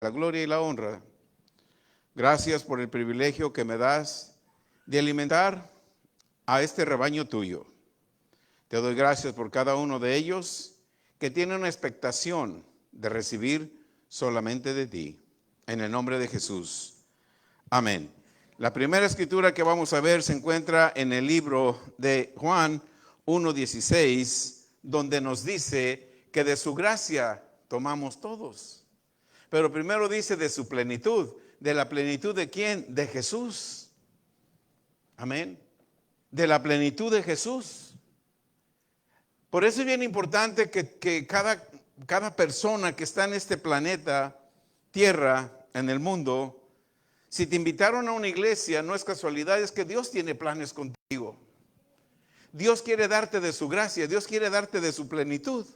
la gloria y la honra. Gracias por el privilegio que me das de alimentar a este rebaño tuyo. Te doy gracias por cada uno de ellos que tiene una expectación de recibir solamente de ti. En el nombre de Jesús. Amén. La primera escritura que vamos a ver se encuentra en el libro de Juan 1:16, donde nos dice que de su gracia tomamos todos. Pero primero dice de su plenitud. ¿De la plenitud de quién? De Jesús. Amén. De la plenitud de Jesús. Por eso es bien importante que cada persona que está en este planeta, tierra, en el mundo, si te invitaron a una iglesia, no es casualidad, es que Dios tiene planes contigo. Dios quiere darte de su gracia, Dios quiere darte de su plenitud.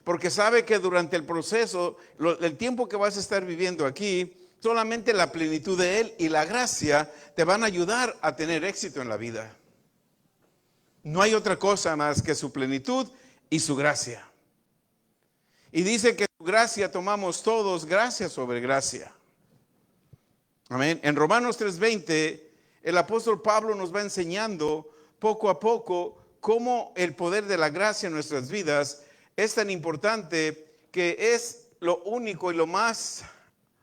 Porque sabe que durante el proceso, el tiempo que vas a estar viviendo aquí, solamente la plenitud de Él y la gracia te van a ayudar a tener éxito en la vida. No hay otra cosa más que su plenitud y su gracia. Y dice que su gracia tomamos todos, gracia sobre gracia. Amén. En Romanos 3:20, el apóstol Pablo nos va enseñando poco a poco cómo el poder de la gracia en nuestras vidas es tan importante, que es lo único y lo más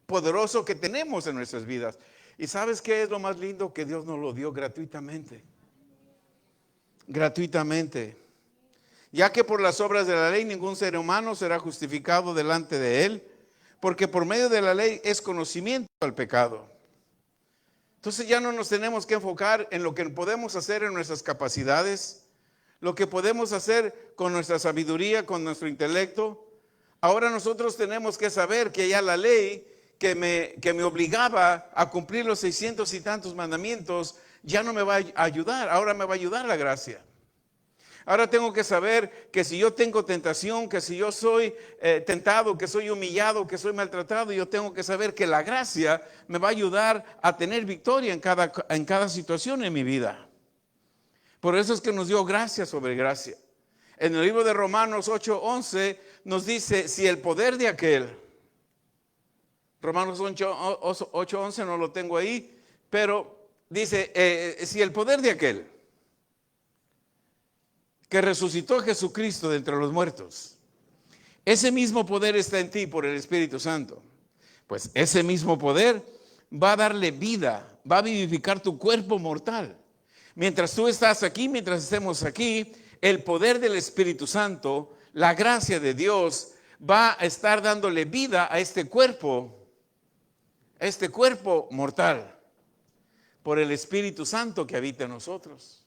poderoso que tenemos en nuestras vidas. ¿Y sabes qué es lo más lindo? Que Dios nos lo dio gratuitamente. Gratuitamente. Ya que por las obras de la ley ningún ser humano será justificado delante de Él, porque por medio de la ley es conocimiento al pecado. Entonces ya no nos tenemos que enfocar en lo que podemos hacer en nuestras capacidades, lo que podemos hacer con nuestra sabiduría, con nuestro intelecto. Ahora nosotros tenemos que saber que ya la ley que me obligaba a cumplir los 600 y tantos mandamientos ya no me va a ayudar, ahora me va a ayudar la gracia. Ahora tengo que saber que si yo tengo tentación, que si yo soy tentado, que soy humillado, que soy maltratado, yo tengo que saber que la gracia me va a ayudar a tener victoria en cada situación en mi vida. Por eso es que nos dio gracia sobre gracia. En el libro de Romanos 8:11 nos dice, si el poder de aquel, Romanos 8:11 no lo tengo ahí, pero dice, si el poder de aquel que resucitó a Jesucristo de entre los muertos, ese mismo poder está en ti por el Espíritu Santo, pues ese mismo poder va a darle vida, va a vivificar tu cuerpo mortal. Mientras tú estás aquí, mientras estemos aquí, el poder del Espíritu Santo, la gracia de Dios, va a estar dándole vida a este cuerpo mortal, por el Espíritu Santo que habita en nosotros.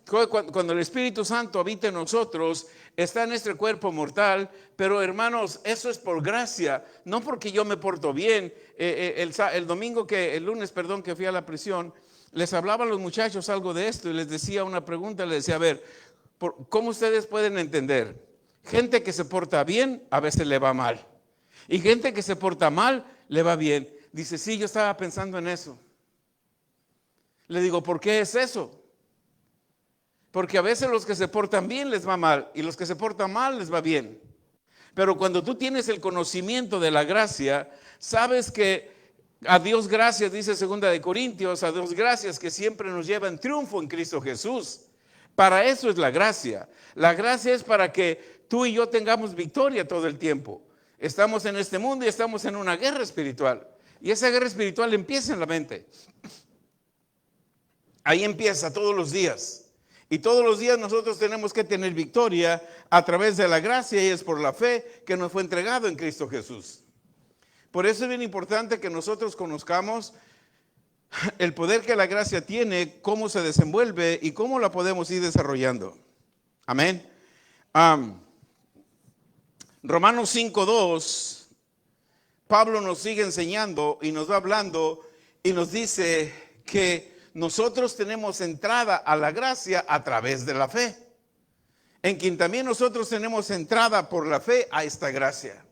Cuando el Espíritu Santo habita en nosotros, está en este cuerpo mortal, pero hermanos, eso es por gracia, no porque yo me porto bien. El lunes que fui a la prisión, les hablaba a los muchachos algo de esto y les decía una pregunta, les decía, a ver, ¿cómo ustedes pueden entender? Gente que se porta bien, a veces le va mal. Y gente que se porta mal, le va bien. Dice, sí, yo estaba pensando en eso. Le digo, ¿por qué es eso? Porque a veces los que se portan bien les va mal y los que se portan mal les va bien. Pero cuando tú tienes el conocimiento de la gracia, sabes que a Dios gracias, dice 2 de Corintios, a Dios gracias que siempre nos lleva en triunfo en Cristo Jesús. Para eso es la gracia. La gracia es para que tú y yo tengamos victoria todo el tiempo. Estamos en este mundo y estamos en una guerra espiritual. Y esa guerra espiritual empieza en la mente. Ahí empieza todos los días. Y todos los días nosotros tenemos que tener victoria a través de la gracia, y es por la fe que nos fue entregado en Cristo Jesús. Por eso es bien importante que nosotros conozcamos el poder que la gracia tiene, cómo se desenvuelve y cómo la podemos ir desarrollando. Amén. Romanos 5:2, Pablo nos sigue enseñando y nos va hablando y nos dice que nosotros tenemos entrada a la gracia a través de la fe, en quien también nosotros tenemos entrada por la fe a esta gracia.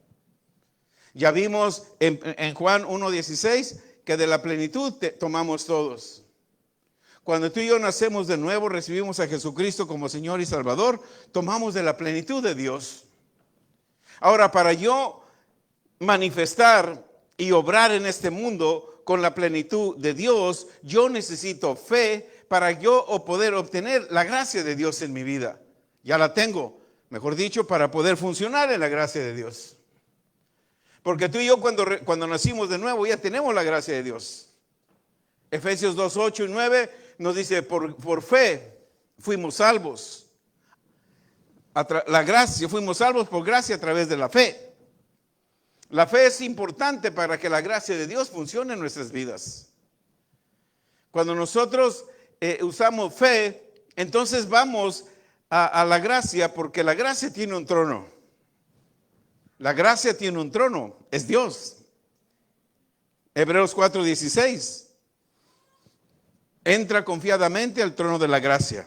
Ya vimos en Juan 1:16 que de la plenitud tomamos todos. Cuando tú y yo nacemos de nuevo, recibimos a Jesucristo como Señor y Salvador, tomamos de la plenitud de Dios. Ahora, para yo manifestar y obrar en este mundo con la plenitud de Dios, yo necesito fe para yo poder obtener la gracia de Dios en mi vida. Ya la tengo, mejor dicho, para poder funcionar en la gracia de Dios. Porque tú y yo cuando nacimos de nuevo ya tenemos la gracia de Dios. Efesios 2, 8 y 9 nos dice, por fe fuimos salvos. La gracia, fuimos salvos por gracia a través de la fe. La fe es importante para que la gracia de Dios funcione en nuestras vidas. Cuando nosotros usamos fe, entonces vamos a la gracia, porque la gracia tiene un trono. La gracia tiene un trono, es Dios. Hebreos 4:16. Entra confiadamente al trono de la gracia.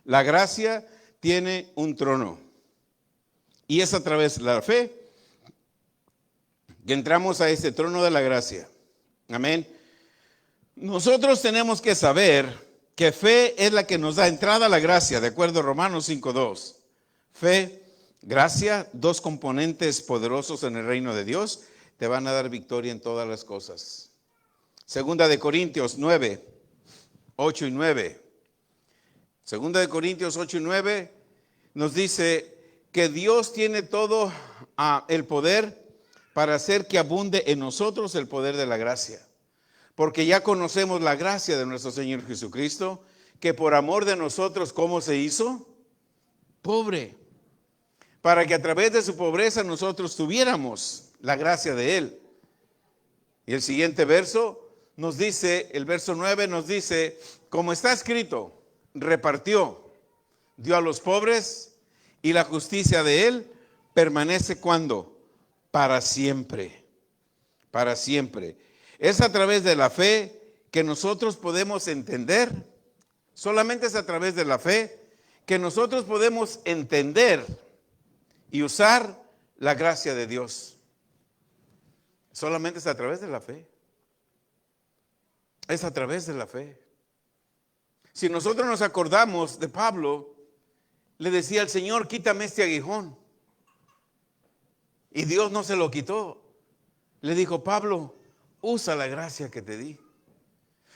La gracia tiene un trono. Y es a través de la fe que entramos a ese trono de la gracia. Amén. Nosotros tenemos que saber que fe es la que nos da entrada a la gracia, de acuerdo a Romanos 5:2. Fe, gracia, dos componentes poderosos en el reino de Dios, te van a dar victoria en todas las cosas. Segunda de Corintios 9, 8 y 9. Segunda de Corintios 8 y 9 nos dice que Dios tiene todo el poder para hacer que abunde en nosotros el poder de la gracia. Porque ya conocemos la gracia de nuestro Señor Jesucristo, que por amor de nosotros, ¿cómo se hizo? Pobre. Para que a través de su pobreza nosotros tuviéramos la gracia de Él. Y el siguiente verso nos dice, el verso 9 nos dice, como está escrito, repartió, dio a los pobres, y la justicia de Él permanece ¿cuándo? Para siempre. Para siempre. Es a través de la fe que nosotros podemos entender, solamente es a través de la fe que nosotros podemos entender y usar la gracia de Dios. Solamente es a través de la fe. Es a través de la fe. Si nosotros nos acordamos de Pablo, le decía al Señor, quítame este aguijón. Y Dios no se lo quitó. Le dijo, Pablo, usa la gracia que te di.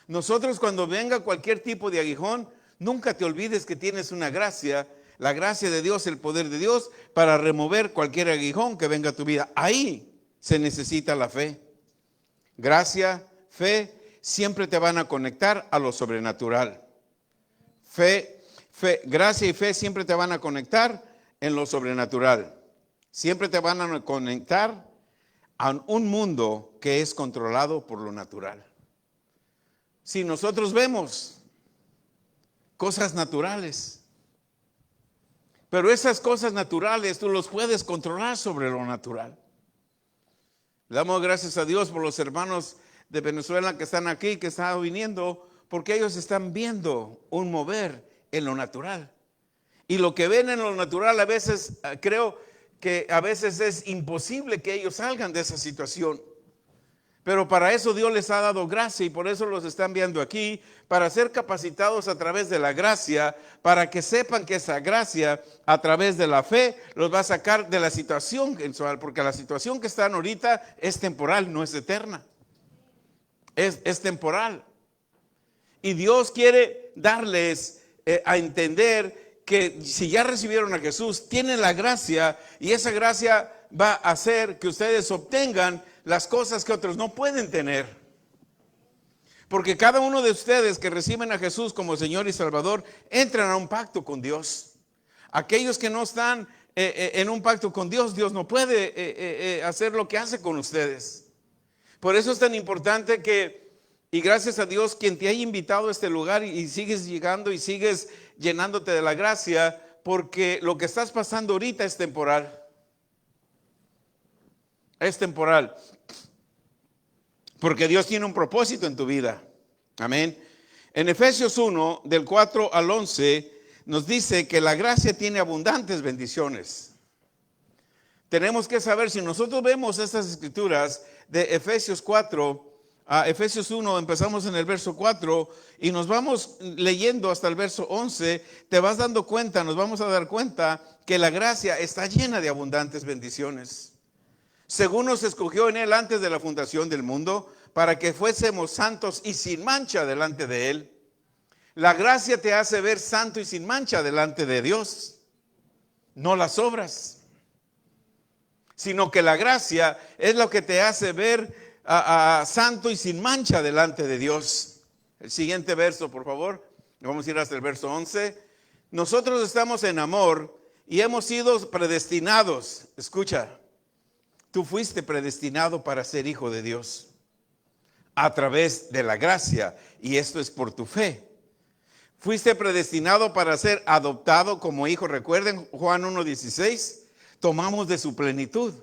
Nosotros cuando venga cualquier tipo de aguijón, nunca te olvides que tienes una gracia, la gracia de Dios, el poder de Dios, para remover cualquier aguijón que venga a tu vida. Ahí se necesita la fe. Gracia, fe, siempre te van a conectar a lo sobrenatural. Gracia y fe siempre te van a conectar en lo sobrenatural. Siempre te van a conectar a un mundo que es controlado por lo natural. Si nosotros vemos cosas naturales, pero esas cosas naturales tú los puedes controlar sobre lo natural. Le damos gracias a Dios por los hermanos de Venezuela que están aquí, que están viniendo, porque ellos están viendo un mover en lo natural. Y lo que ven en lo natural a veces, creo que a veces es imposible que ellos salgan de esa situación. Pero para eso Dios les ha dado gracia y por eso los están viendo aquí, para ser capacitados a través de la gracia, para que sepan que esa gracia a través de la fe los va a sacar de la situación sensual, porque la situación que están ahorita es temporal, no es eterna. Es temporal. Y Dios quiere darles a entender que si ya recibieron a Jesús, tienen la gracia y esa gracia va a hacer que ustedes obtengan las cosas que otros no pueden tener. Porque cada uno de ustedes que reciben a Jesús como Señor y Salvador, entran a un pacto con Dios. Aquellos que no están en un pacto con Dios, Dios no puede hacer lo que hace con ustedes. Por eso es tan importante y gracias a Dios quien te haya invitado a este lugar y sigues llegando y sigues llenándote de la gracia, porque lo que estás pasando ahorita es temporal. Es temporal. Porque Dios tiene un propósito en tu vida. Amén. En Efesios 1, del 4 al 11, nos dice que la gracia tiene abundantes bendiciones. Tenemos que saber, si nosotros vemos estas escrituras de Efesios 4, a Efesios 1, empezamos en el verso 4 y nos vamos leyendo hasta el verso 11, te vas dando cuenta, nos vamos a dar cuenta que la gracia está llena de abundantes bendiciones. según nos escogió en Él antes de la fundación del mundo, para que fuésemos santos y sin mancha delante de Él. La gracia te hace ver santo y sin mancha delante de Dios, no las obras, sino que la gracia es lo que te hace ver santo y sin mancha delante de Dios. El siguiente verso, por favor. Vamos a ir hasta el verso 11. Nosotros estamos en amor y hemos sido predestinados. Escucha, tú fuiste predestinado para ser hijo de Dios a través de la gracia, y esto es por tu fe. Fuiste predestinado para ser adoptado como hijo. Recuerden Juan 1:16, tomamos de su plenitud.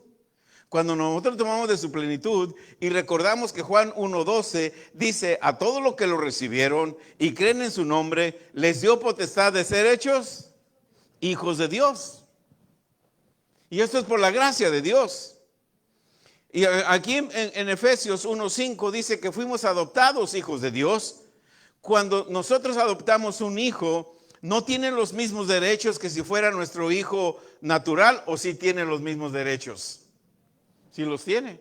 Cuando nosotros tomamos de su plenitud y recordamos que Juan 1:12 dice, a todos los que lo recibieron y creen en su nombre, les dio potestad de ser hechos hijos de Dios. Y esto es por la gracia de Dios. Y aquí en Efesios 1:5 dice que fuimos adoptados hijos de Dios. Cuando nosotros adoptamos un hijo, no tiene los mismos derechos que si fuera nuestro hijo natural, o si tiene los mismos derechos. Sí los tiene.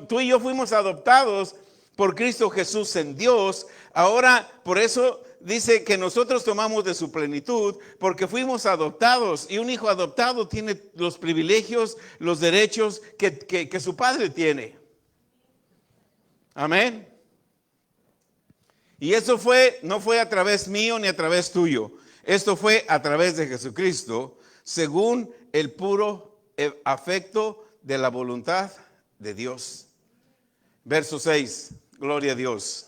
Tú y yo fuimos adoptados por Cristo Jesús en Dios. Ahora, por eso dice que nosotros tomamos de su plenitud, porque fuimos adoptados. Y un hijo adoptado tiene los privilegios, los derechos que su padre tiene. Amén. Y eso no fue a través mío ni a través tuyo. Esto fue a través de Jesucristo, según el puro afecto de la voluntad de Dios. Verso 6, gloria a Dios.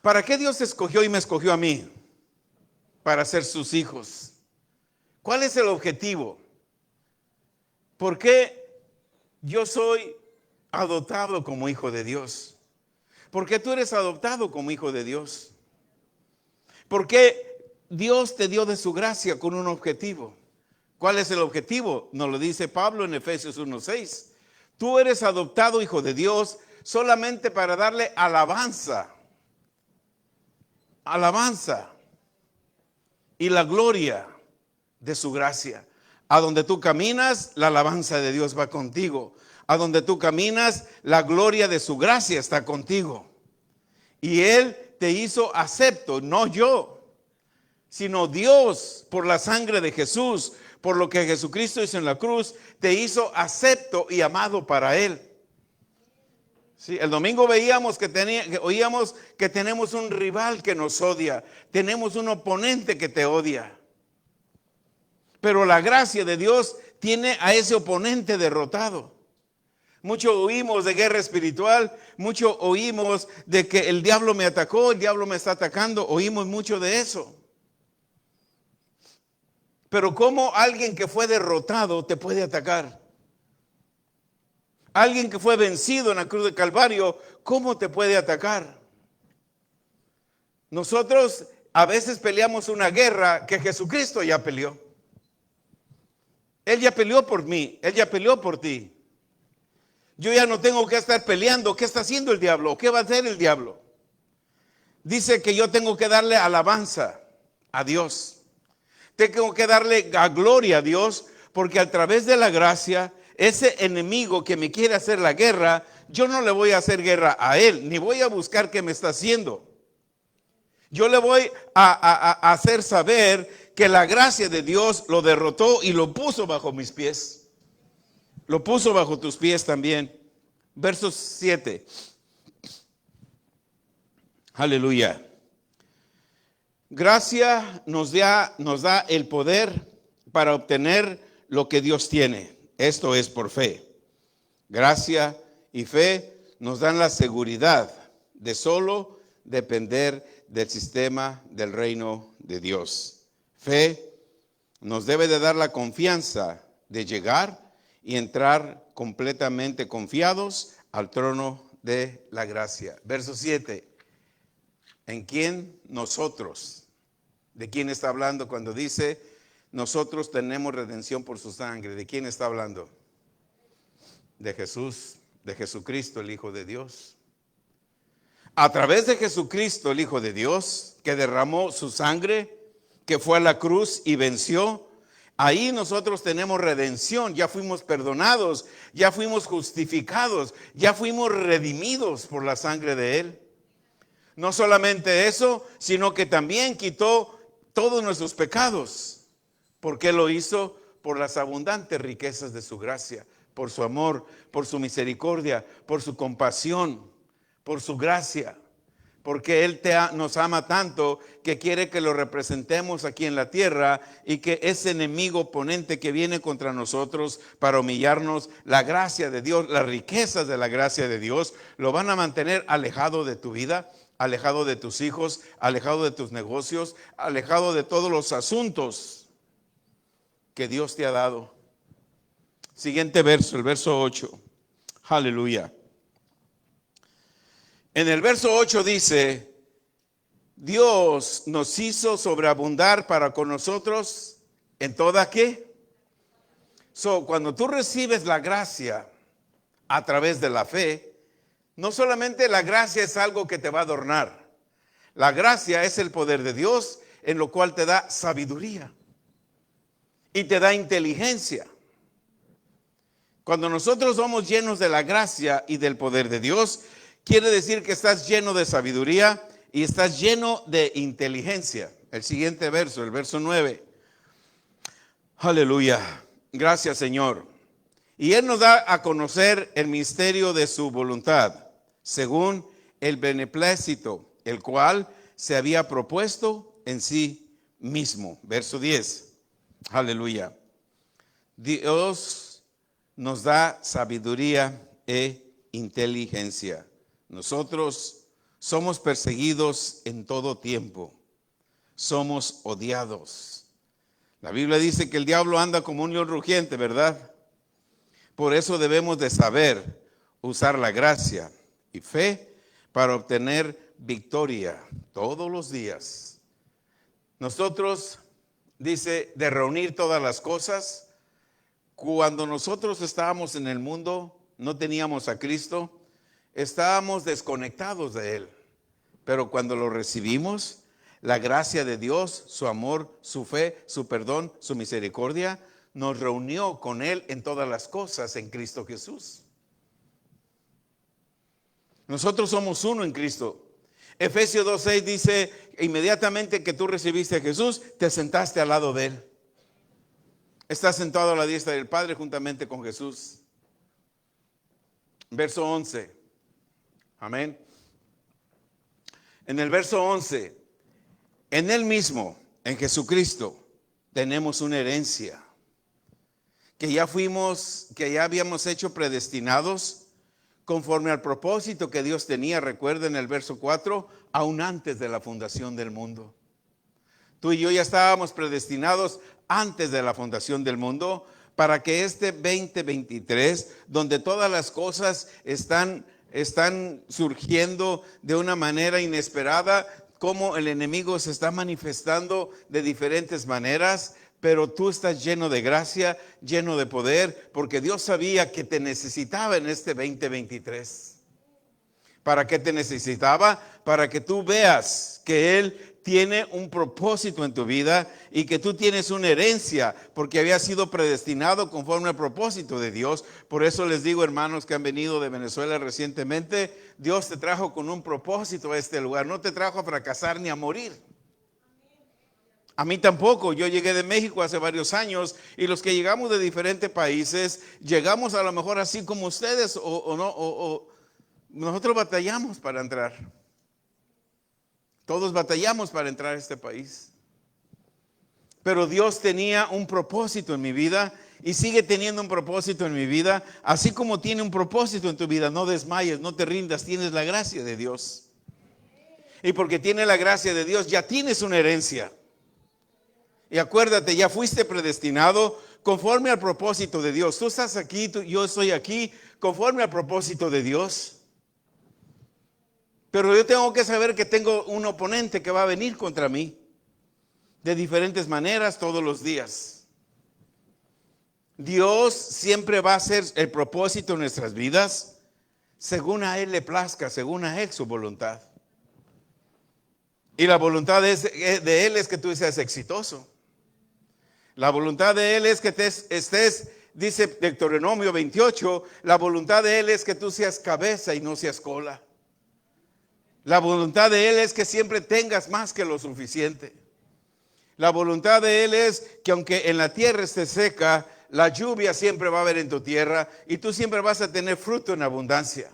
¿Para qué Dios escogió y me escogió a mí? Para ser sus hijos. ¿Cuál es el objetivo? ¿Por qué yo soy adoptado como hijo de Dios? ¿Por qué tú eres adoptado como hijo de Dios? ¿Por qué Dios te dio de su gracia con un objetivo? ¿Cuál es el objetivo? Nos lo dice Pablo en Efesios 1:6. Tú eres adoptado hijo de Dios solamente para darle alabanza. Alabanza y la gloria de su gracia. A donde tú caminas, la alabanza de Dios va contigo. A donde tú caminas, la gloria de su gracia está contigo. Y Él te hizo acepto, no yo, sino Dios, por la sangre de Jesús, por lo que Jesucristo hizo en la cruz, te hizo acepto y amado para Él. Sí, el domingo oíamos que tenemos un rival que nos odia, tenemos un oponente que te odia. Pero la gracia de Dios tiene a ese oponente derrotado. Mucho oímos de guerra espiritual, mucho oímos de que el diablo me atacó, el diablo me está atacando, oímos mucho de eso. Pero ¿cómo alguien que fue derrotado te puede atacar? Alguien que fue vencido en la cruz del Calvario, ¿cómo te puede atacar? Nosotros a veces peleamos una guerra que Jesucristo ya peleó. Él ya peleó por mí, Él ya peleó por ti. Yo ya no tengo que estar peleando. ¿Qué está haciendo el diablo? ¿Qué va a hacer el diablo? Dice que yo tengo que darle alabanza a Dios. Tengo que darle la gloria a Dios, porque a través de la gracia, ese enemigo que me quiere hacer la guerra, yo no le voy a hacer guerra a él, ni voy a buscar qué me está haciendo. Yo le voy a hacer saber que la gracia de Dios lo derrotó y lo puso bajo mis pies. Lo puso bajo tus pies también. Verso 7. Aleluya. Gracia nos da el poder para obtener lo que Dios tiene. Esto es por fe. Gracia y fe nos dan la seguridad de solo depender del sistema del reino de Dios. Fe nos debe de dar la confianza de llegar y entrar completamente confiados al trono de la gracia. Verso 7. ¿En quién? Nosotros. ¿De quién está hablando cuando dice nosotros tenemos redención por su sangre? ¿De quién está hablando? De Jesús, de Jesucristo, el Hijo de Dios. A través de Jesucristo, el Hijo de Dios, que derramó su sangre, que fue a la cruz y venció, Ahí nosotros tenemos redención, ya fuimos perdonados, ya fuimos justificados, ya fuimos redimidos por la sangre de Él. No solamente eso, sino que también quitó todos nuestros pecados. ¿Por qué lo hizo? Por las abundantes riquezas de su gracia, por su amor, por su misericordia, por su compasión, por su gracia. Porque Él nos ama tanto que quiere que lo representemos aquí en la tierra y que ese enemigo oponente que viene contra nosotros para humillarnos, la gracia de Dios, las riquezas de la gracia de Dios, lo van a mantener alejado de tu vida, alejado de tus hijos, alejado de tus negocios, alejado de todos los asuntos que Dios te ha dado. Siguiente verso, el verso 8. Aleluya. En el verso 8 dice, Dios nos hizo sobreabundar para con nosotros en toda ¿qué? Cuando tú recibes la gracia a través de la fe, no solamente la gracia es algo que te va a adornar. La gracia es el poder de Dios en lo cual te da sabiduría y te da inteligencia. Cuando nosotros somos llenos de la gracia y del poder de Dios, quiere decir que estás lleno de sabiduría y estás lleno de inteligencia. El siguiente verso, el verso 9. Aleluya. Gracias, Señor. Y Él nos da a conocer el misterio de su voluntad, según el beneplácito, el cual se había propuesto en sí mismo. Verso 10. Aleluya. Dios nos da sabiduría e inteligencia. Nosotros somos perseguidos en todo tiempo. Somos odiados. La Biblia dice que el diablo anda como un león rugiente, ¿verdad? Por eso debemos de saber usar la gracia y fe para obtener victoria todos los días. Nosotros, dice, de reunir todas las cosas. Cuando nosotros estábamos en el mundo, no teníamos a Cristo, estábamos desconectados de Él. Pero cuando lo recibimos, la gracia de Dios, su amor, su fe, su perdón, su misericordia, nos reunió con Él en todas las cosas en Cristo Jesús. Nosotros somos uno en Cristo. Efesios 2:6 dice, inmediatamente que tú recibiste a Jesús, te sentaste al lado de Él. Estás sentado a la diestra del Padre juntamente con Jesús. Verso 11. Amén. En el verso 11, en Él mismo, en Jesucristo, tenemos una herencia que ya habíamos hecho predestinados conforme al propósito que Dios tenía. Recuerden en el verso 4, aún antes de la fundación del mundo. Tú y yo ya estábamos predestinados antes de la fundación del mundo para que este 2023, donde todas las cosas están surgiendo de una manera inesperada, como el enemigo se está manifestando de diferentes maneras, pero tú estás lleno de gracia, lleno de poder, porque Dios sabía que te necesitaba en este 2023. ¿Para qué te necesitaba? Para que tú veas que Él tiene un propósito en tu vida y que tú tienes una herencia, porque había sido predestinado conforme al propósito de Dios. Por eso les digo, hermanos que han venido de Venezuela recientemente, Dios te trajo con un propósito a este lugar. No te trajo a fracasar ni a morir. A mí tampoco. Yo llegué de México hace varios años y los que llegamos de diferentes países, llegamos a lo mejor así como ustedes o nosotros batallamos para entrar. Todos batallamos para entrar a este país. Pero Dios tenía un propósito en mi vida y sigue teniendo un propósito en mi vida. Así como tiene un propósito en tu vida, no desmayes, no te rindas, tienes la gracia de Dios. Y porque tienes la gracia de Dios, ya tienes una herencia. Y acuérdate, ya fuiste predestinado conforme al propósito de Dios. Tú estás aquí, yo estoy aquí conforme al propósito de Dios. Pero yo tengo que saber que tengo un oponente que va a venir contra mí de diferentes maneras todos los días. Dios siempre va a hacer el propósito en nuestras vidas según a Él le plazca, según a Él su voluntad. Y la voluntad de Él es que tú seas exitoso. La voluntad de Él es que estés, dice Deuteronomio 28, la voluntad de Él es que tú seas cabeza y no seas cola. La voluntad de Él es que siempre tengas más que lo suficiente. La voluntad de Él es que aunque en la tierra esté seca, la lluvia siempre va a haber en tu tierra y tú siempre vas a tener fruto en abundancia.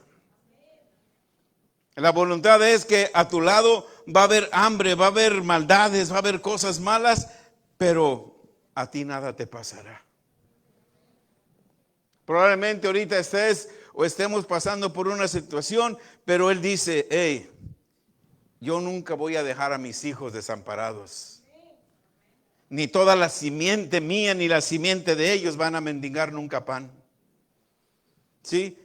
La voluntad es que a tu lado va a haber hambre, va a haber maldades, va a haber cosas malas, pero a ti nada te pasará. Probablemente ahorita estés o estemos pasando por una situación, pero Él dice, hey, yo nunca voy a dejar a mis hijos desamparados. Ni toda la simiente mía ni la simiente de ellos van a mendigar nunca pan. ¿Sí?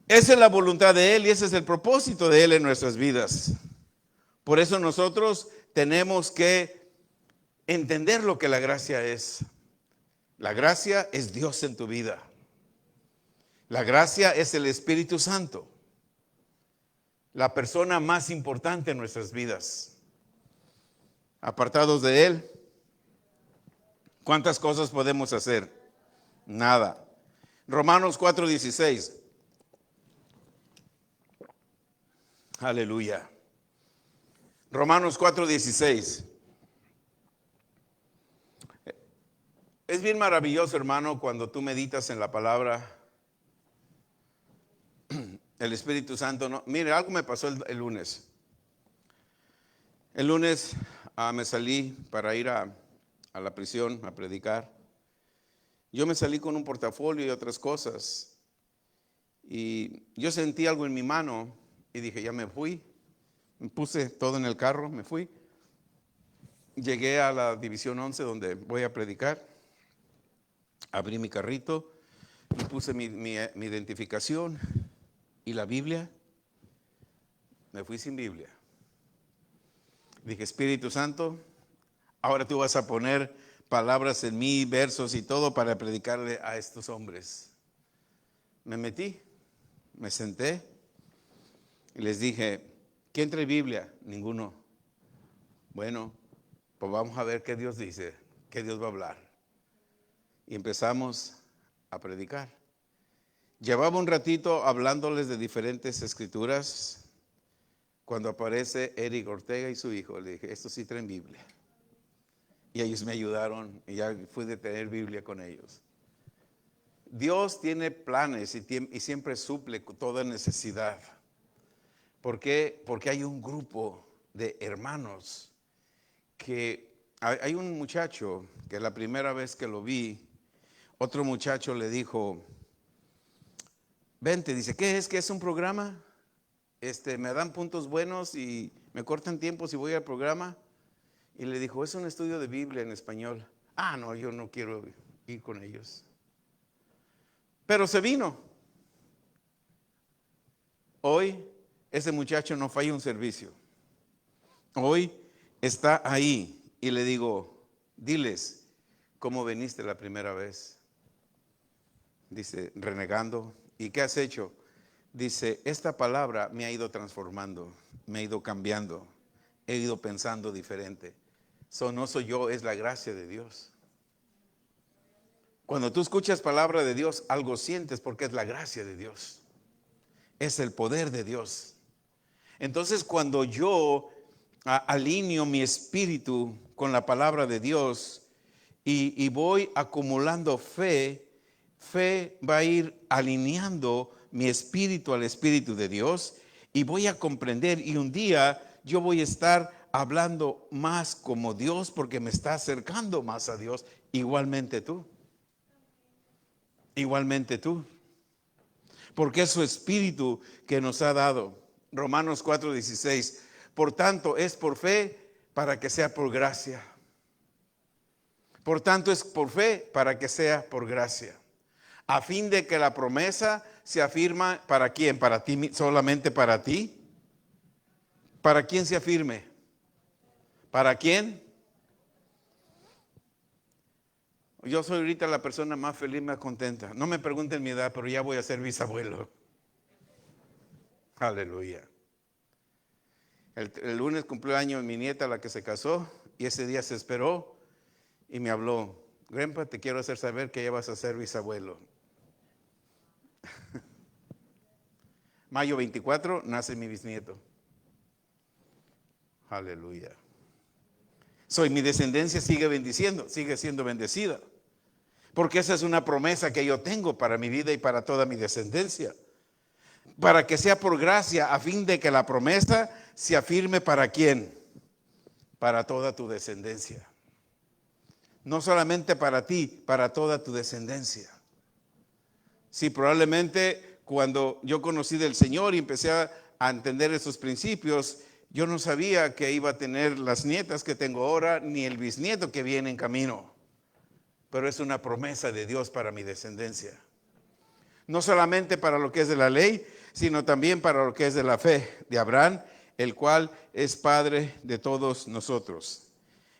Esa es la voluntad de Él y ese es el propósito de Él en nuestras vidas. Por eso nosotros tenemos que entender lo que la gracia es. La gracia es Dios en tu vida. La gracia es el Espíritu Santo, la persona más importante en nuestras vidas. Apartados de Él, ¿cuántas cosas podemos hacer? Nada. Romanos 4:16. Aleluya. Romanos 4:16. Es bien maravilloso, hermano, cuando tú meditas en la palabra. El Espíritu Santo, no. Mire, algo me pasó el lunes. El lunes me salí para ir a la prisión a predicar. Yo me salí con un portafolio y otras cosas. Y yo sentí algo en mi mano y dije, ya me fui. Me puse todo en el carro, me fui. Llegué a la División 11 donde voy a predicar. Abrí mi carrito y puse mi identificación y la Biblia. Me fui sin Biblia. Dije, Espíritu Santo, ahora tú vas a poner palabras en mí, versos y todo para predicarle a estos hombres. Me metí, me senté y les dije, ¿quién trae Biblia? Ninguno. Bueno, pues vamos a ver qué Dios dice, qué Dios va a hablar. Y empezamos a predicar. Llevaba un ratito hablándoles de diferentes escrituras. Cuando aparece Eric Ortega y su hijo, le dije, estos sí traen Biblia. Y ellos me ayudaron y ya fui de tener Biblia con ellos. Dios tiene planes y siempre suple toda necesidad. ¿Por qué? Porque hay un grupo de hermanos que hay un muchacho que la primera vez que lo vi, otro muchacho le dijo, vente, dice, ¿qué es? ¿Qué es un programa? Me dan puntos buenos y me cortan tiempo si voy al programa. Y le dijo, es un estudio de Biblia en español. Ah, no, yo no quiero ir con ellos. Pero se vino. Hoy ese muchacho no falla un servicio. Hoy está ahí y le digo, diles cómo viniste la primera vez. Dice, renegando. ¿Y qué has hecho? Dice, esta palabra me ha ido transformando, me ha ido cambiando, he ido pensando diferente. No soy yo, es la gracia de Dios. Cuando tú escuchas palabra de Dios, algo sientes porque es la gracia de Dios. Es el poder de Dios. Entonces, cuando yo alineo mi espíritu con la palabra de Dios y voy acumulando fe va a ir alineando mi espíritu al espíritu de Dios y voy a comprender y un día yo voy a estar hablando más como Dios porque me está acercando más a Dios. Igualmente tú. Igualmente tú. Porque es su espíritu que nos ha dado. Romanos 4:16. Por tanto, es por fe para que sea por gracia. Por tanto, es por fe para que sea por gracia. A fin de que la promesa se afirma ¿para quién? ¿Para ti? ¿Solamente para ti? ¿Para quién se afirme? ¿Para quién? Yo soy ahorita la persona más feliz, más contenta. No me pregunten mi edad, pero ya voy a ser bisabuelo. Aleluya. El lunes cumplió año mi nieta, la que se casó, y ese día se esperó y me habló. Grandpa, te quiero hacer saber que ya vas a ser bisabuelo. Mayo 24 nace mi bisnieto. Aleluya. Mi descendencia sigue bendiciendo, sigue siendo bendecida. Porque esa es una promesa que yo tengo para mi vida y para toda mi descendencia. Para que sea por gracia, a fin de que la promesa se afirme para ¿quién? Para toda tu descendencia. No solamente para ti, para toda tu descendencia. Sí, probablemente cuando yo conocí del Señor y empecé a entender esos principios, yo no sabía que iba a tener las nietas que tengo ahora, ni el bisnieto que viene en camino. Pero es una promesa de Dios para mi descendencia. No solamente para lo que es de la ley, sino también para lo que es de la fe de Abraham, el cual es padre de todos nosotros.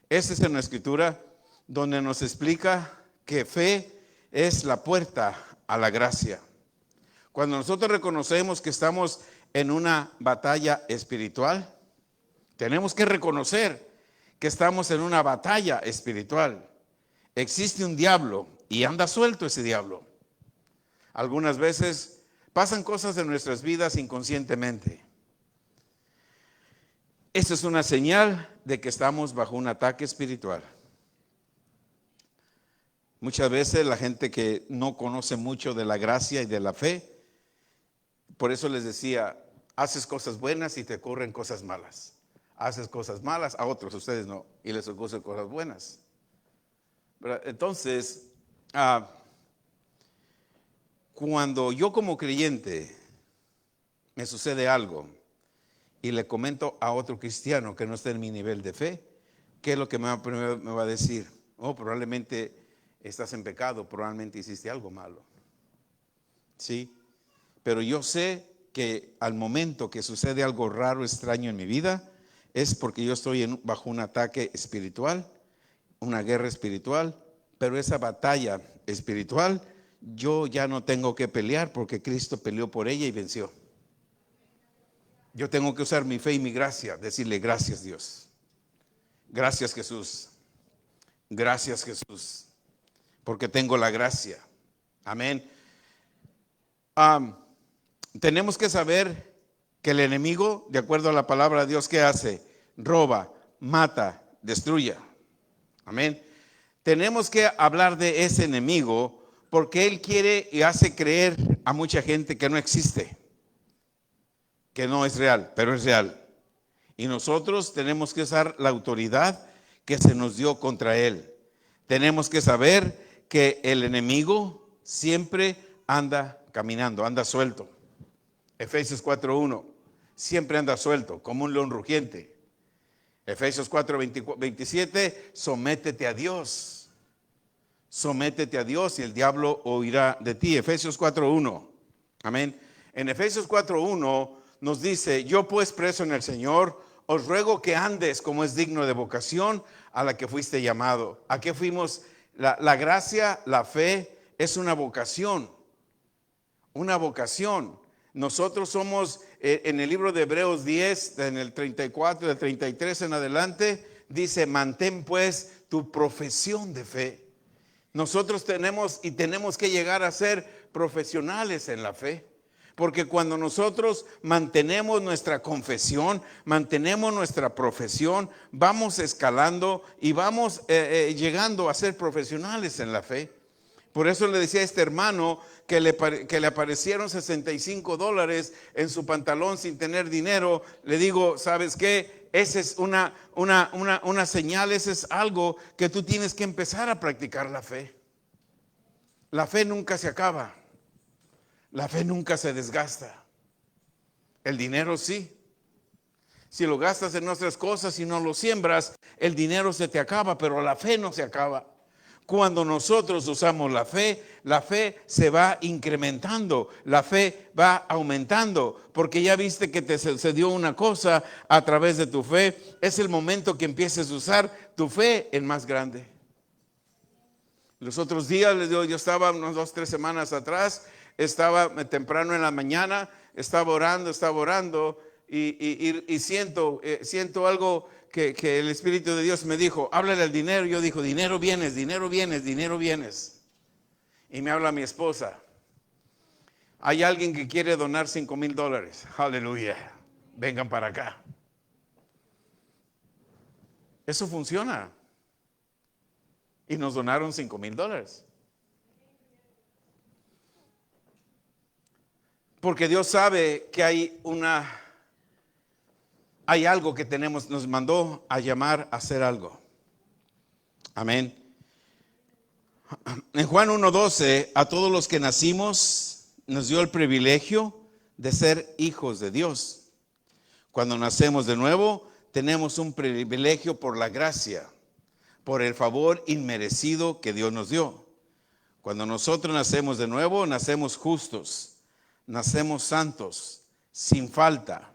Esta es una escritura donde nos explica que fe es la puerta a la gracia. Cuando nosotros reconocemos que estamos en una batalla espiritual, tenemos que reconocer que estamos en una batalla espiritual. Existe un diablo y anda suelto ese diablo. Algunas veces pasan cosas en nuestras vidas inconscientemente. Eso es una señal de que estamos bajo un ataque espiritual. Muchas veces la gente que no conoce mucho de la gracia y de la fe, por eso les decía, haces cosas buenas y te ocurren cosas malas. Haces cosas malas a otros, ustedes no, y les ocurren cosas buenas. Entonces, cuando yo como creyente me sucede algo y le comento a otro cristiano que no está en mi nivel de fe, ¿qué es lo que me va a decir? Oh, probablemente estás en pecado, probablemente hiciste algo malo. Sí, pero yo sé que al momento que sucede algo raro, extraño en mi vida, es porque yo estoy bajo un ataque espiritual, una guerra espiritual, pero esa batalla espiritual yo ya no tengo que pelear porque Cristo peleó por ella y venció. Yo tengo que usar mi fe y mi gracia, decirle gracias Dios, gracias Jesús, gracias Jesús, porque tengo la gracia. Amén. Tenemos que saber que el enemigo, de acuerdo a la palabra de Dios, ¿qué hace? Roba, mata, destruye. Amén. Tenemos que hablar de ese enemigo porque él quiere y hace creer a mucha gente que no existe, que no es real, pero es real. Y nosotros tenemos que usar la autoridad que se nos dio contra él. Tenemos que saber que el enemigo siempre anda caminando, anda suelto. Efesios 4:1, siempre anda suelto, como un león rugiente. Efesios 4:27, sométete a Dios. Sométete a Dios y el diablo huirá de ti. Efesios 4:1. Amén. En Efesios 4:1 nos dice, yo pues preso en el Señor, os ruego que andes como es digno de vocación a la que fuiste llamado. ¿A qué fuimos? La gracia, la fe es una vocación. Una vocación. Nosotros somos, en el libro de Hebreos 10, en el 34, del 33 en adelante, dice, mantén pues tu profesión de fe. Nosotros tenemos que llegar a ser profesionales en la fe. Porque cuando nosotros mantenemos nuestra confesión, mantenemos nuestra profesión, vamos escalando y vamos llegando a ser profesionales en la fe. Por eso le decía a este hermano que le aparecieron $65 en su pantalón sin tener dinero. Le digo, ¿sabes qué? Esa es una señal, ese es algo que tú tienes que empezar a practicar la fe. La fe nunca se acaba. La fe nunca se desgasta. El dinero sí. Si lo gastas en otras cosas y no lo siembras, el dinero se te acaba, pero la fe no se acaba. Cuando nosotros usamos la fe se va incrementando, la fe va aumentando, porque ya viste que te sucedió una cosa a través de tu fe. Es el momento que empieces a usar tu fe en más grande. Los otros días, les digo, yo estaba unas 2-3 semanas atrás, estaba temprano en la mañana, estaba orando y siento algo que el Espíritu de Dios me dijo, háblale al dinero. Yo digo, dinero vienes, dinero vienes, dinero vienes. Y me habla mi esposa. Hay alguien que quiere donar $5,000. Aleluya. Vengan para acá. Eso funciona. Y nos donaron $5,000. Porque Dios sabe que hay algo que tenemos, nos mandó a llamar a hacer algo. Amén. En Juan 1:12, a todos los que nacimos, nos dio el privilegio de ser hijos de Dios. Cuando nacemos de nuevo, tenemos un privilegio por la gracia, por el favor inmerecido que Dios nos dio. Cuando nosotros nacemos de nuevo, nacemos justos, nacemos santos, sin falta,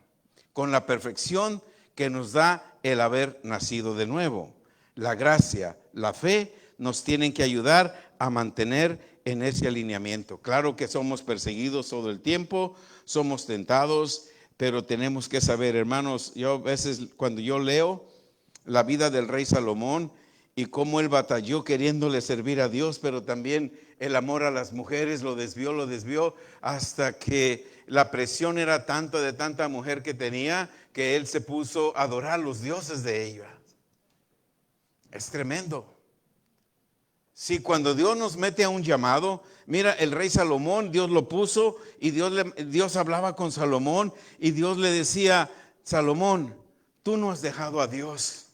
con la perfección que nos da el haber nacido de nuevo. La gracia, la fe nos tienen que ayudar a mantener en ese alineamiento. Claro que somos perseguidos todo el tiempo, somos tentados, pero tenemos que saber, hermanos, yo a veces cuando yo leo la vida del rey Salomón y cómo él batalló queriéndole servir a Dios, pero también el amor a las mujeres lo desvió, hasta que la presión era tanto de tanta mujer que tenía, que él se puso a adorar a los dioses de ella. Es tremendo. Sí, cuando Dios nos mete a un llamado, mira, el rey Salomón, Dios lo puso y Dios hablaba con Salomón y Dios le decía, Salomón, tú no has dejado a Dios.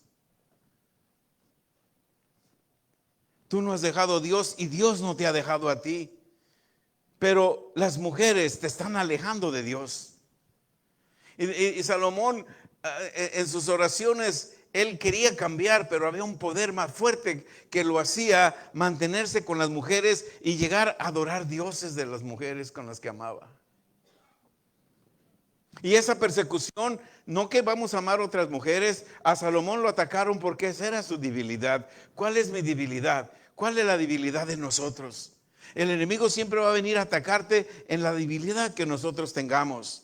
Tú no has dejado a Dios y Dios no te ha dejado a ti. Pero las mujeres te están alejando de Dios. Y Salomón en sus oraciones, él quería cambiar, pero había un poder más fuerte que lo hacía mantenerse con las mujeres y llegar a adorar dioses de las mujeres con las que amaba. Y esa persecución, no que vamos a amar a otras mujeres, a Salomón lo atacaron porque esa era su debilidad. ¿Cuál es mi debilidad? ¿Cuál es la debilidad de nosotros? El enemigo siempre va a venir a atacarte en la debilidad que nosotros tengamos.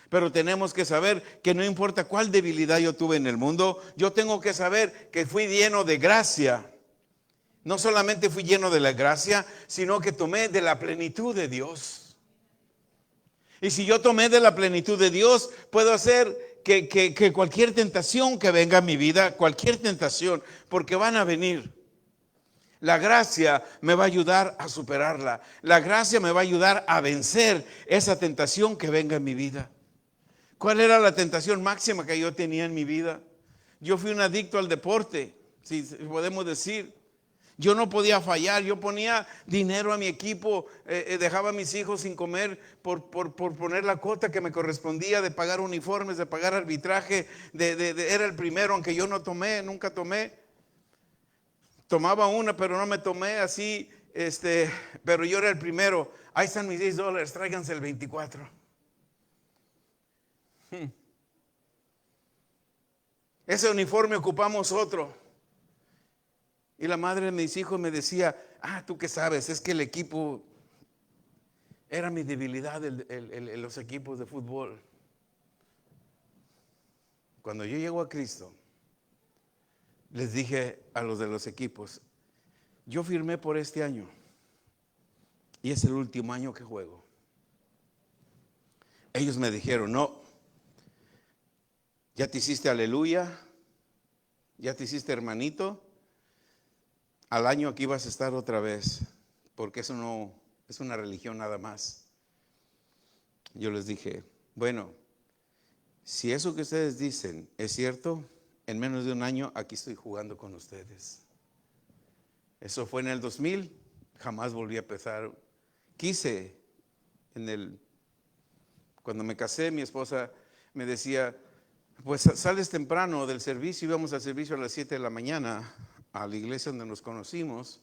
Pero tenemos que saber que no importa cuál debilidad yo tuve en el mundo, yo tengo que saber que fui lleno de gracia. No solamente fui lleno de la gracia, sino que tomé de la plenitud de Dios. Y si yo tomé de la plenitud de Dios, puedo hacer que cualquier tentación que venga a mi vida, cualquier tentación, porque van a venir. La gracia me va a ayudar a superarla. La gracia me va a ayudar a vencer esa tentación que venga en mi vida. ¿Cuál era la tentación máxima que yo tenía en mi vida? Yo fui un adicto al deporte, si podemos decir. Yo no podía fallar, yo ponía dinero a mi equipo, dejaba a mis hijos sin comer por poner la cuota que me correspondía de pagar uniformes, de pagar arbitraje, era el primero, aunque yo no tomé, nunca tomé. Tomaba una, pero no me tomé así, pero yo era el primero. Ahí están mis $10, tráiganse el 24. Ese uniforme ocupamos otro. Y la madre de mis hijos me decía, ¿tú qué sabes? Es que el equipo era mi debilidad, los equipos de fútbol. Cuando yo llego a Cristo, les dije a los de los equipos, yo firmé por este año y es el último año que juego. Ellos me dijeron, no, ya te hiciste aleluya, ya te hiciste hermanito, al año aquí vas a estar otra vez, porque eso no es una religión nada más. Yo les dije, bueno, si eso que ustedes dicen es cierto, en menos de un año aquí estoy jugando con ustedes. Eso fue en el 2000, jamás volví a empezar. Quise, cuando me casé, mi esposa me decía, pues sales temprano del servicio, íbamos al servicio a las 7 de la mañana, a la iglesia donde nos conocimos,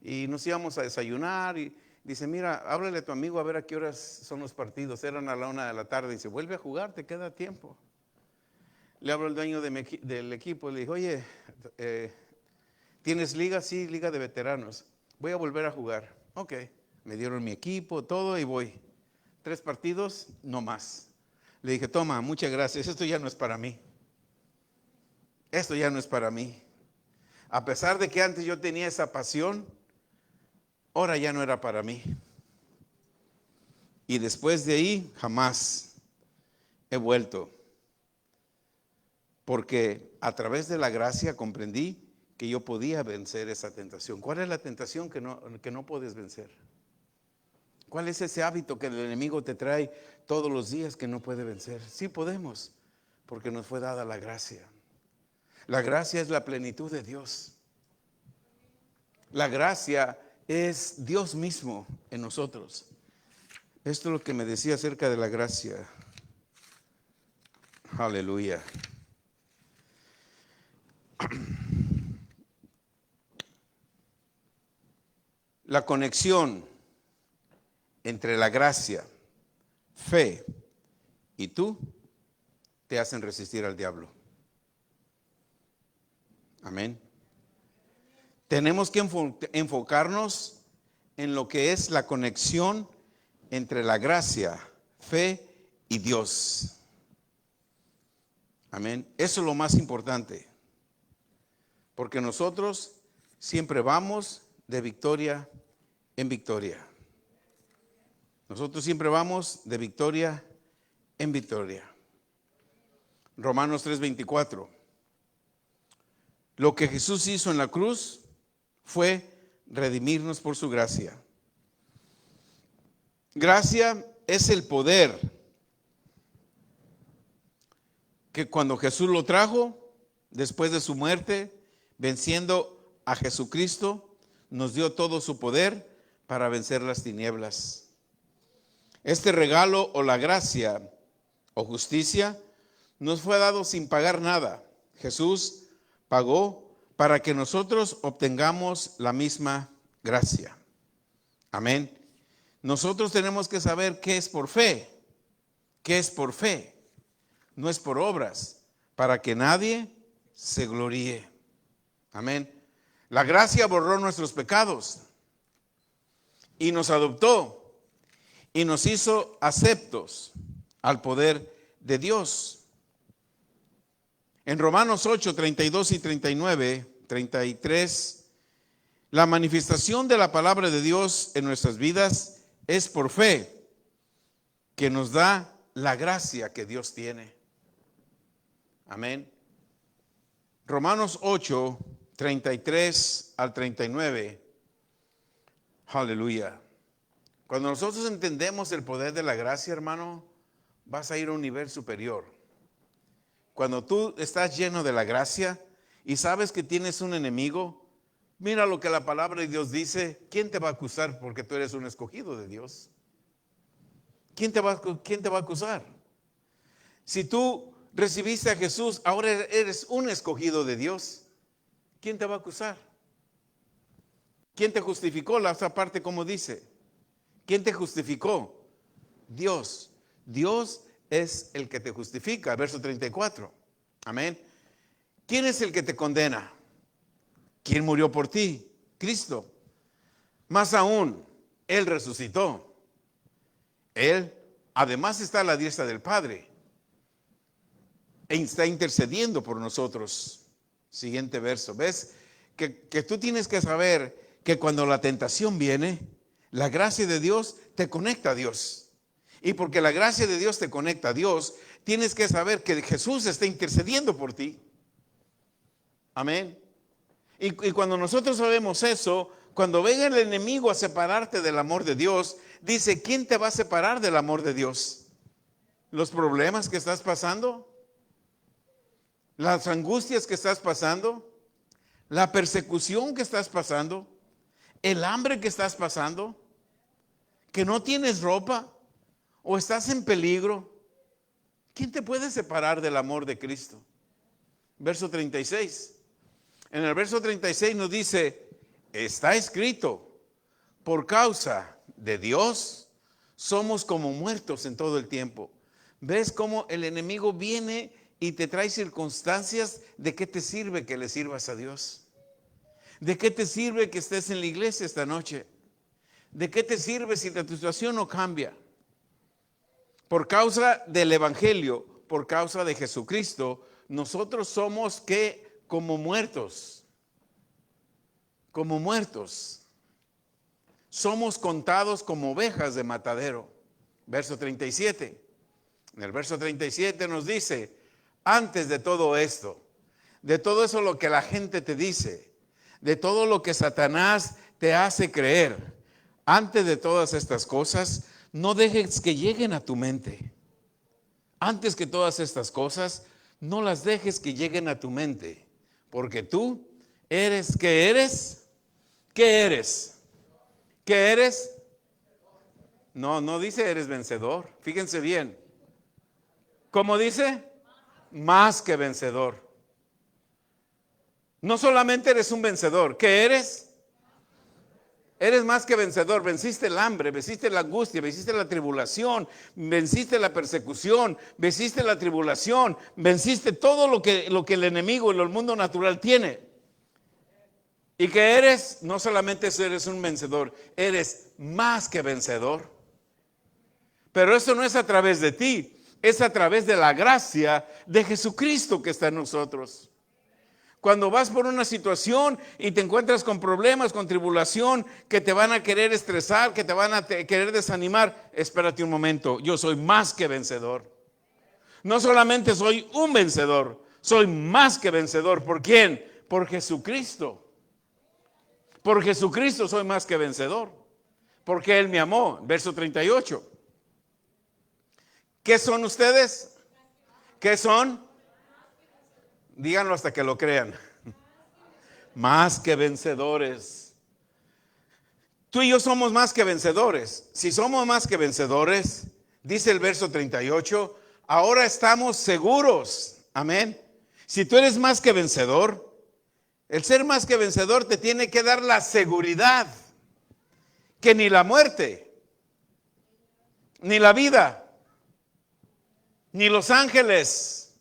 y nos íbamos a desayunar, y dice, mira, háblale a tu amigo a ver a qué horas son los partidos. Eran a la 1 de la tarde, y dice, vuelve a jugar, te queda tiempo. Le hablo al dueño del equipo, le dije, oye, ¿tienes liga? Sí, liga de veteranos. Voy a volver a jugar. Ok, me dieron mi equipo, todo, y voy. 3 partidos, no más. Le dije, toma, muchas gracias, esto ya no es para mí. esto ya no es para mí. A pesar de que antes yo tenía esa pasión, ahora ya no era para mí. Y después de ahí jamás he vuelto. Porque a través de la gracia comprendí que yo podía vencer esa tentación. ¿Cuál es la tentación que no puedes vencer? ¿Cuál es ese hábito que el enemigo te trae todos los días que no puede vencer? Sí podemos, porque nos fue dada la gracia. La gracia es la plenitud de Dios. La gracia es Dios mismo en nosotros. Esto es lo que me decía acerca de la gracia. Aleluya. La conexión entre la gracia, fe y tú te hacen resistir al diablo. Amén. Tenemos que enfocarnos en lo que es la conexión entre la gracia, fe y Dios. Amén. Eso es lo más importante. Porque nosotros siempre vamos de victoria en victoria. Nosotros siempre vamos de victoria en victoria. Romanos 3:24. Lo que Jesús hizo en la cruz fue redimirnos por su gracia. Gracia es el poder que cuando Jesús lo trajo, después de su muerte, venciendo a Jesucristo, nos dio todo su poder para vencer las tinieblas. Este regalo o la gracia o justicia nos fue dado sin pagar nada. Jesús pagó para que nosotros obtengamos la misma gracia. Amén. Nosotros tenemos que saber qué es por fe. ¿Qué es por fe? No es por obras, para que nadie se gloríe. Amén. La gracia borró nuestros pecados y nos adoptó y nos hizo aceptos al poder de Dios. En Romanos 8, 32 y 39, 33, la manifestación de la palabra de Dios en nuestras vidas es por fe, que nos da la gracia que Dios tiene. Amén. Romanos 8, 33 al 39. Aleluya. Cuando nosotros entendemos el poder de la gracia, hermano, vas a ir a un nivel superior. Cuando tú estás lleno de la gracia y sabes que tienes un enemigo, mira lo que la palabra de Dios dice. ¿Quién te va a acusar porque tú eres un escogido de Dios? ¿Quién te va a acusar? Si tú recibiste a Jesús, ahora eres un escogido de Dios. ¿Quién te va a acusar? ¿Quién te justificó? La otra parte, como dice. ¿Quién te justificó? Dios. Dios es el que te justifica. Verso 34. Amén. ¿Quién es el que te condena? ¿Quién murió por ti? Cristo. Más aún, Él resucitó. Él además está a la diestra del Padre. E está intercediendo por nosotros. Siguiente verso. ¿Ves? Que tú tienes que saber que cuando la tentación viene, la gracia de Dios te conecta a Dios. Y porque la gracia de Dios te conecta a Dios, tienes que saber que Jesús está intercediendo por ti. Amén. Y cuando nosotros sabemos eso, cuando venga el enemigo a separarte del amor de Dios, dice, ¿quién te va a separar del amor de Dios? ¿Los problemas que estás pasando? ¿Las angustias que estás pasando? ¿La persecución que estás pasando? ¿El hambre que estás pasando? ¿Que no tienes ropa? ¿O estás en peligro? ¿Quién te puede separar del amor de Cristo? Verso 36. En el verso 36 nos dice, está escrito, por causa de Dios, somos como muertos en todo el tiempo. ¿Ves cómo el enemigo viene y te trae circunstancias? ¿De qué te sirve que le sirvas a Dios? ¿De qué te sirve que estés en la iglesia esta noche? ¿De qué te sirve si tu situación no cambia? Por causa del Evangelio, por causa de Jesucristo, nosotros somos que como muertos. Como muertos. Somos contados como ovejas de matadero. Verso 37. En el verso 37 nos dice, antes de todo esto, de todo eso lo que la gente te dice, de todo lo que Satanás te hace creer, antes de todas estas cosas, no dejes que lleguen a tu mente. Antes que todas estas cosas, no las dejes que lleguen a tu mente, porque tú eres, ¿qué eres? ¿Qué eres? ¿Qué eres? No dice eres vencedor. Fíjense bien. ¿Cómo dice? Más que vencedor. No solamente eres un vencedor. ¿Qué eres? Eres más que vencedor. Venciste el hambre, venciste la angustia, venciste la tribulación, venciste la persecución, venciste la tribulación, venciste todo lo que el enemigo y el mundo natural tiene. Y que eres, no solamente eres un vencedor, eres más que vencedor. Pero eso no es a través de ti, es a través de la gracia de Jesucristo que está en nosotros. Cuando vas por una situación y te encuentras con problemas, con tribulación, que te van a querer estresar, que te van a querer desanimar, espérate un momento, yo soy más que vencedor. No solamente soy un vencedor, soy más que vencedor. ¿Por quién? Por Jesucristo. Por Jesucristo soy más que vencedor. Porque Él me amó. Verso 38. ¿Qué son ustedes? ¿Qué son? Díganlo hasta que lo crean. Más que vencedores. Tú y yo somos más que vencedores. Si somos más que vencedores, dice el verso 38, ahora estamos seguros. Amén. Si tú eres más que vencedor, el ser más que vencedor te tiene que dar la seguridad que ni la muerte, ni la vida, ni los ángeles,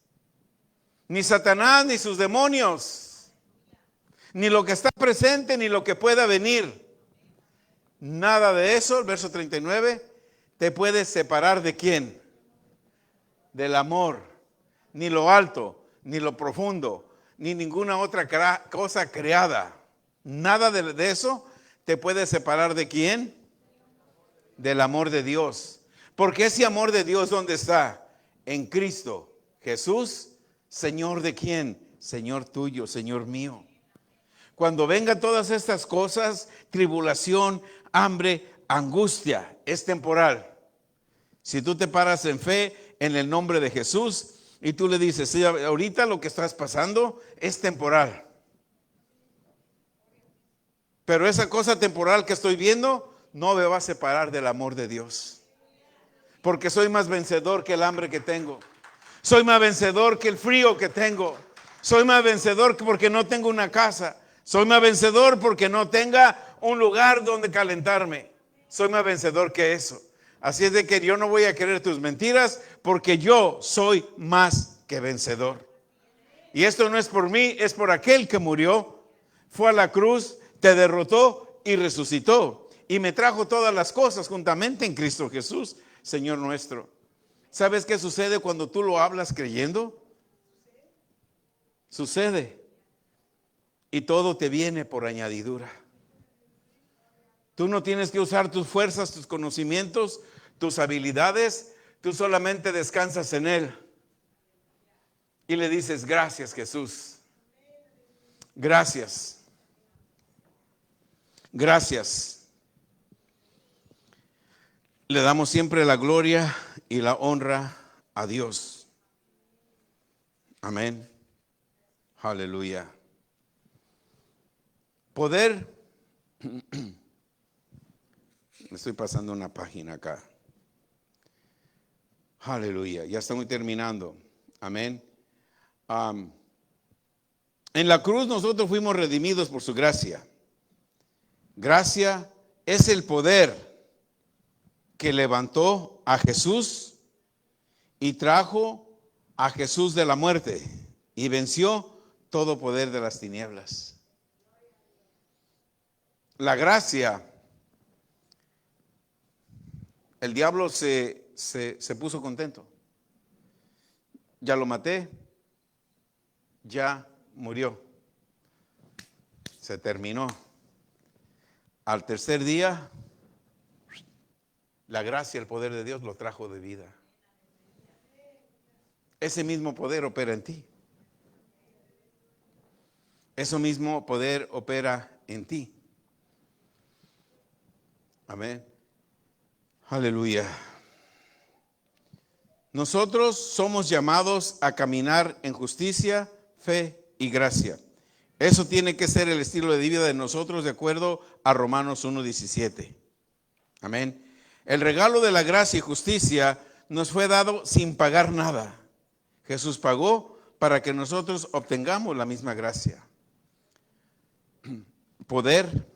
ni Satanás, ni sus demonios, ni lo que está presente, ni lo que pueda venir. Nada de eso, el verso 39, te puede separar de quién? Del amor, ni lo alto, ni lo profundo, ni ninguna otra cosa creada. Nada de eso te puede separar de quién? Del amor de Dios. Porque ese amor de Dios, ¿dónde está? En Cristo Jesús, Señor de quién? Señor tuyo, Señor mío. Cuando vengan todas estas cosas, tribulación, hambre, angustia, es temporal. Si tú te paras en fe en el nombre de Jesús y tú le dices, sí, ahorita lo que estás pasando es temporal. Pero esa cosa temporal que estoy viendo no me va a separar del amor de Dios. Porque soy más vencedor que el hambre que tengo. Soy más vencedor que el frío que tengo. Soy más vencedor porque no tengo una casa. Soy más vencedor porque no tenga un lugar donde calentarme. Soy más vencedor que eso. Así es de que yo no voy a querer tus mentiras porque yo soy más que vencedor. Y esto no es por mí, es por aquel que murió, fue a la cruz, te derrotó y resucitó. Y me trajo todas las cosas juntamente en Cristo Jesús, Señor nuestro. ¿Sabes qué sucede cuando tú lo hablas creyendo? Sucede. Y todo te viene por añadidura. Tú no tienes que usar tus fuerzas, tus conocimientos, tus habilidades. Tú solamente descansas en Él. Y le dices, gracias Jesús. Gracias. Gracias. Le damos siempre la gloria y la honra a Dios. Amén. Aleluya. Poder. Me estoy pasando una página acá. Aleluya. Ya estamos terminando. Amén. En la cruz nosotros fuimos redimidos por su gracia. Gracia es el poder que levantó a Jesús y trajo a Jesús de la muerte y venció todo poder de las tinieblas. La gracia, el diablo se puso contento. Ya lo maté, ya murió. Se terminó. Al tercer día, la gracia y el poder de Dios lo trajo de vida. Ese mismo poder opera en ti. Ese mismo poder opera en ti. Amén. Aleluya. Nosotros somos llamados a caminar en justicia, fe y gracia. Eso tiene que ser el estilo de vida de nosotros de acuerdo a Romanos 1:17. Amén. El regalo de la gracia y justicia nos fue dado sin pagar nada. Jesús pagó para que nosotros obtengamos la misma gracia. Poder,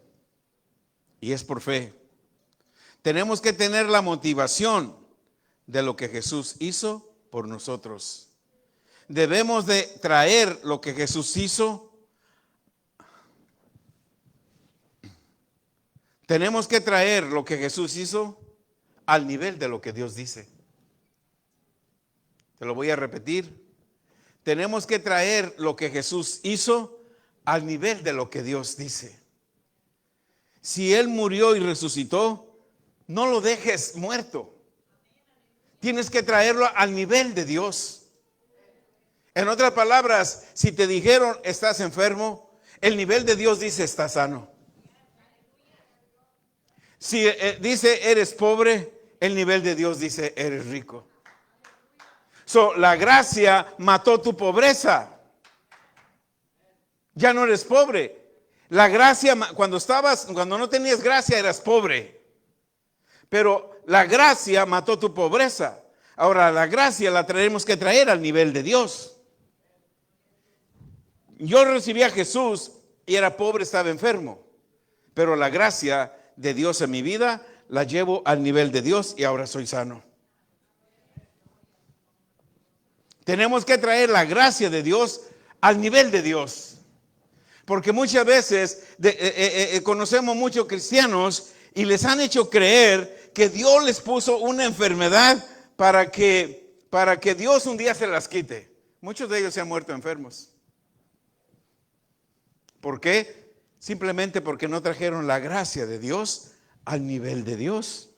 y es por fe. Tenemos que tener la motivación de lo que Jesús hizo por nosotros. Debemos de traer lo que Jesús hizo. Tenemos que traer lo que Jesús hizo al nivel de lo que Dios dice. Te lo voy a repetir. Tenemos que traer lo que Jesús hizo al nivel de lo que Dios dice. Si Él murió y resucitó, no lo dejes muerto. Tienes que traerlo al nivel de Dios. En otras palabras, si te dijeron estás enfermo, el nivel de Dios dice estás sano. Si dice eres pobre, el nivel de Dios dice eres rico. La gracia mató tu pobreza. Ya no eres pobre. La gracia, cuando no tenías gracia eras pobre. Pero la gracia mató tu pobreza. Ahora la gracia la tenemos que traer al nivel de Dios. Yo recibí a Jesús y era pobre, estaba enfermo. Pero la gracia de Dios en mi vida la llevo al nivel de Dios y ahora soy sano. Tenemos que traer la gracia de Dios al nivel de Dios. Porque muchas veces conocemos muchos cristianos y les han hecho creer que Dios les puso una enfermedad para que Dios un día se las quite. Muchos de ellos se han muerto enfermos. ¿Por qué? Simplemente porque no trajeron la gracia de Dios al nivel de Dios.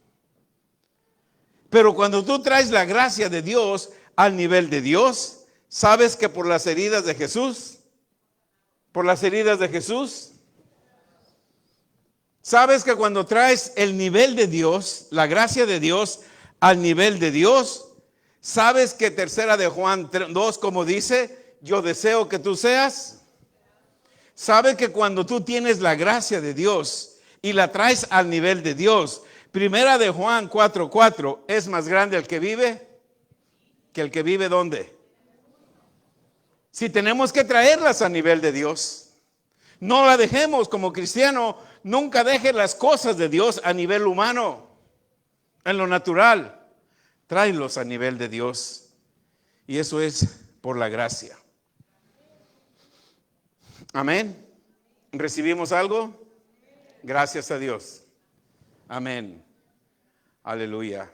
Pero cuando tú traes la gracia de Dios al nivel de Dios, sabes que por las heridas de Jesús, sabes que cuando traes el nivel de Dios, la gracia de Dios al nivel de Dios, sabes que tercera de Juan 2, como dice, yo deseo que tú seas. Sabes que cuando tú tienes la gracia de Dios y la traes al nivel de Dios, primera de Juan 4:4, es más grande el que vive que el que vive ¿dónde? Si tenemos que traerlas a nivel de Dios, no la dejemos como cristiano, nunca dejes las cosas de Dios a nivel humano, en lo natural. Tráelos a nivel de Dios. Y eso es por la gracia. Amén. ¿Recibimos algo? Gracias a Dios. Amén. Aleluya.